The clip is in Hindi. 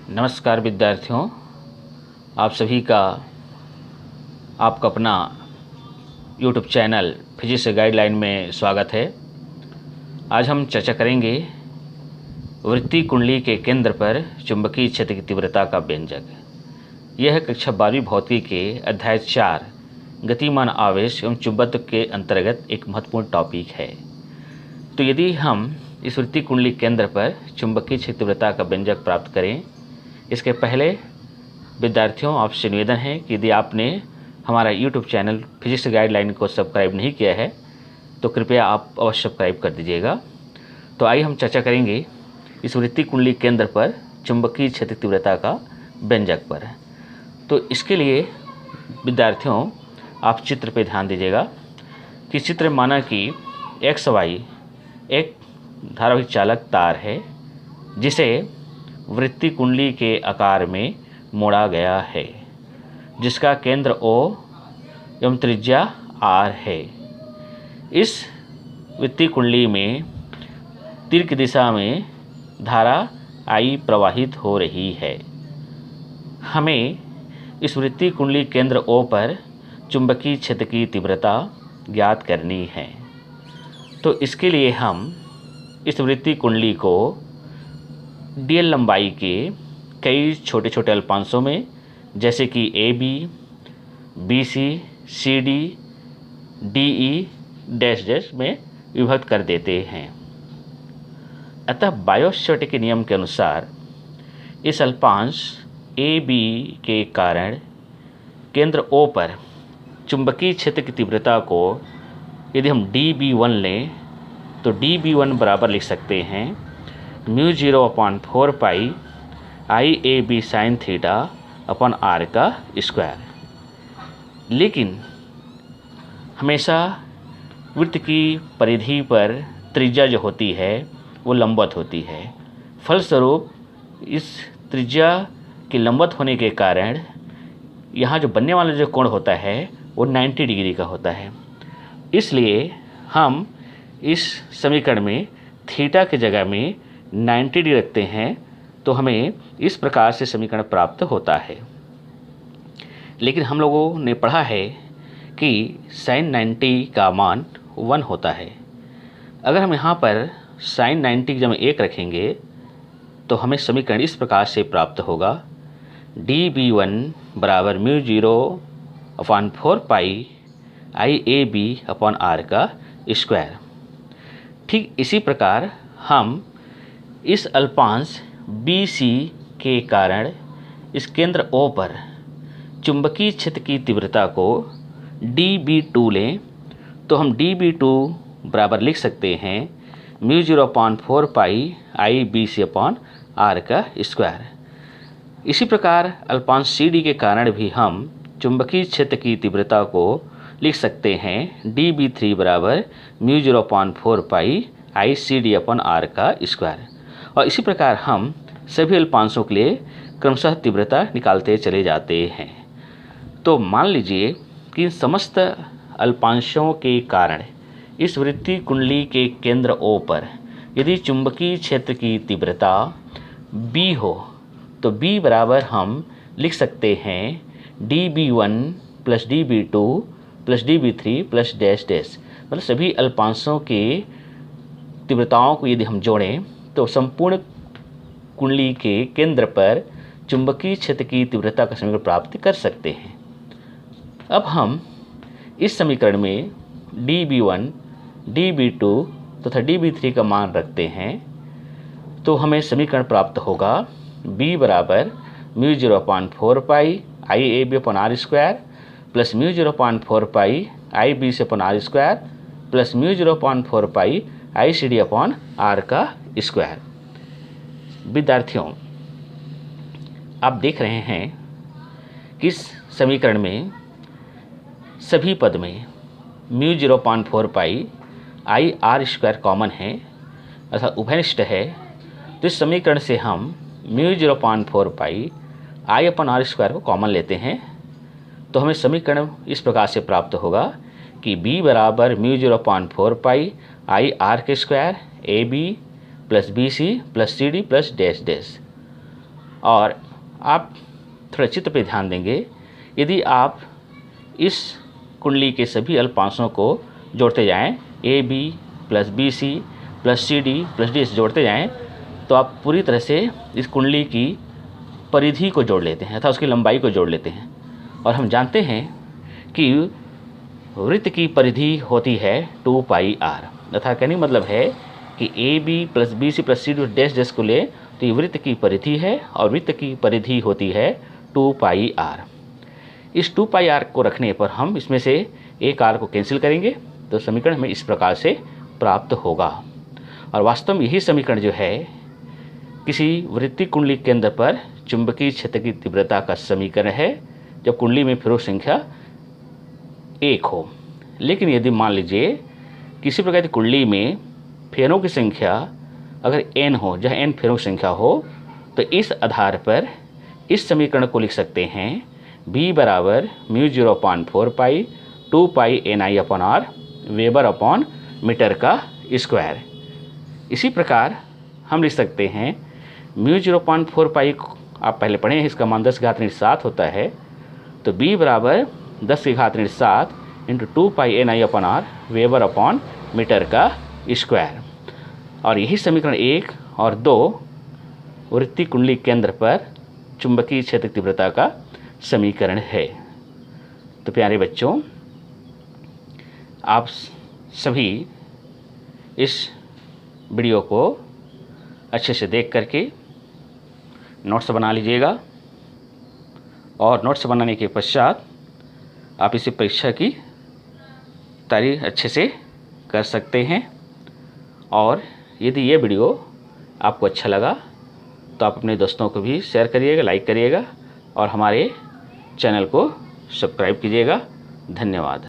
नमस्कार विद्यार्थियों, आप सभी का आपका अपना YouTube चैनल फिजिक्स गाइडलाइन में स्वागत है। आज हम चर्चा करेंगे वृत्तीय कुंडली के केंद्र पर चुंबकीय क्षेत्र की तीव्रता का व्यंजक। यह कक्षा 12वीं भौतिकी के अध्याय 4 गतिमान आवेश एवं चुंबकत्व के अंतर्गत एक महत्वपूर्ण टॉपिक है। तो यदि हम इस वृत्तीय कुंडली केंद्र पर चुंबकीय क्षेत्र तीव्रता का व्यंजक प्राप्त करें, इसके पहले विद्यार्थियों आपसे निवेदन है कि यदि आपने हमारा YouTube चैनल फिजिक्स गाइडलाइन को सब्सक्राइब नहीं किया है तो कृपया आप अवश्य सब्सक्राइब कर दीजिएगा। तो आइए हम चर्चा करेंगे इस वृत्तीय कुंडली केंद्र पर चुंबकीय क्षेत्र तीव्रता का व्यंजक पर। तो इसके लिए विद्यार्थियों आप चित्र पर ध्यान दीजिएगा कि चित्र में माना कि XY एक धारावाहिक चालक तार है जिसे वृत्तीय कुंडली के आकार में मोड़ा गया है, जिसका केंद्र O एवं त्रिज्या R है। इस वृत्तीय कुंडली में तीर की दिशा में धारा I प्रवाहित हो रही है। हमें इस वृत्तीय कुंडली केंद्र O पर चुंबकीय क्षेत्र की तीव्रता ज्ञात करनी है। तो इसके लिए हम इस वृत्तीय कुंडली को dl लंबाई के कई छोटे छोटे अल्पांशों में, जैसे कि AB, BC, CD, DE dash dash में विभक्त कर देते हैं। अतः बायोट के नियम के अनुसार इस अल्पांश AB के कारण केंद्र O पर चुंबकीय क्षेत्र की तीव्रता को यदि हम dB1 लें तो dB1 बराबर लिख सकते हैं μ0/4 पाई IAB साइन थीटा अपन R का स्क्वायर। लेकिन हमेशा वृत्त की परिधि पर त्रिज्या जो होती है वो लंबवत होती है। फलस्वरूप इस त्रिज्या के लंबवत होने के कारण यहाँ जो बनने वाला जो कोण होता है वो 90 डिग्री का होता है। इसलिए हम इस समीकरण में थीटा की जगह में 90 डिग्री रखते हैं तो हमें इस प्रकार से समीकरण प्राप्त होता है। लेकिन हम लोगों ने पढ़ा है कि साइन 90 का मान 1 होता है। अगर हम यहाँ पर साइन 90 की जगह 1 रखेंगे तो हमें समीकरण इस प्रकार से प्राप्त होगा dB1 बराबर μ0/4 पाई IAB अपन R का स्क्वायर। ठीक इसी प्रकार हम इस अल्पांश BC के कारण इस केंद्र O पर चुंबकीय क्षेत्र की तीव्रता को dB2 लें तो हम dB2 बराबर लिख सकते हैं μ0/4 पाई IBC अपन R का स्क्वायर। इसी प्रकार अल्पांश CD के कारण भी हम चुंबकीय क्षेत्र की तीव्रता को लिख सकते हैं dB3 बराबर μ0/4 पाई ICD अपन R का स्क्वायर। और इसी प्रकार हम सभी अल्पांशों के लिए क्रमशः तीव्रता निकालते चले जाते हैं। तो मान लीजिए कि इन समस्त अल्पांशों के कारण इस वृत्तीय कुंडली के केंद्र O पर यदि चुंबकीय क्षेत्र की तीव्रता B हो तो B बराबर हम लिख सकते हैं dB1 plus dB2 plus dB3 plus dash dash, मतलब सभी अल्पांशों के तीव्रताओं को यदि हम जोड़ें तो संपूर्ण कुंडली के केंद्र पर चुंबकीय क्षेत्र की तीव्रता का समीकरण प्राप्त कर सकते हैं। अब हम इस समीकरण में dB1, dB2 तथा dB3 का मान रखते हैं तो हमें समीकरण प्राप्त होगा B बराबर μ0/4 पाई IAB अपन R स्क्वायर प्लस μ0/4 पाई IBC अपन R स्क्वायर प्लस μ0/4 पाई ICD अपन R का स्क्वायर। विद्यार्थियों आप देख रहे हैं कि इस समीकरण में सभी पद में μ0/4 पाई IR स्क्वायर कॉमन है अर्थात उभयनिष्ठ है। तो इस समीकरण से हम μ0/4 पाई I अपन R स्क्वायर को कॉमन लेते हैं तो हमें समीकरण इस प्रकार से प्राप्त होगा कि B बराबर μ0/4 पाई IR के square AB plus BC plus CD plus dash dash. और आप थोड़ा चित्र पे ध्यान देंगे, यदि आप इस कुंडली के सभी अल्पांशों को जोड़ते जाएं, A B plus B C plus C D plus D जोड़ते जाएं, तो आप पूरी तरह से इस कुंडली की परिधि को जोड़ लेते हैं अथवा उसकी लंबाई को जोड़ लेते हैं। और हम जानते हैं कि वृत्त की परिधि होती है 2 पाई आर, तथा कहने का मतलब है कि A B plus B C plus C D dash dash को ले तो ये वृत्त की परिधि है और वृत्त की परिधि होती है 2 पाई आर। इस 2 पाई आर को रखने पर हम इसमें से एक आर को कैंसिल करेंगे तो समीकरण हमें इस प्रकार से प्राप्त होगा। और वास्तव में यही समीकरण जो है किसी वृत्तीय कुंडली केंद्र पर चुंबकीय क्षेत्र की तीव्रता का समीकरण है जब कुंडली में फेरों संख्या 1 हो। लेकिन यदि मान लीजिए किसी प्रकार की कुंडली में फेरों की संख्या अगर n हो, जहाँ n फेरों की संख्या हो, तो इस आधार पर इस समीकरण को लिख सकते हैं b बराबर μ0/4 pi 2 pi NI upon R weber upon metre का स्क्वायर। इसी प्रकार हम लिख सकते हैं μ0/4 पाई आप पहले पढ़े हैं, इसका मान 10⁻7 होता है, तो b बराबर 10⁻7 into 2 pi NI upon R weber upon metre का स्क्वायर। और यही समीकरण 1 और 2 वृत्तीय कुंडली केंद्र पर चुंबकीय क्षेत्र तीव्रता का समीकरण है। तो प्यारे बच्चों, आप सभी इस वीडियो को अच्छे से देख करके नोट्स बना लीजिएगा और नोट्स बनाने के पश्चात आप इसी परीक्षा की तैयारी अच्छे से कर सकते हैं। और यदि ये वीडियो आपको अच्छा लगा तो आप अपने दोस्तों को भी शेयर करिएगा, लाइक करिएगा और हमारे चैनल को सब्सक्राइब कीजिएगा। धन्यवाद।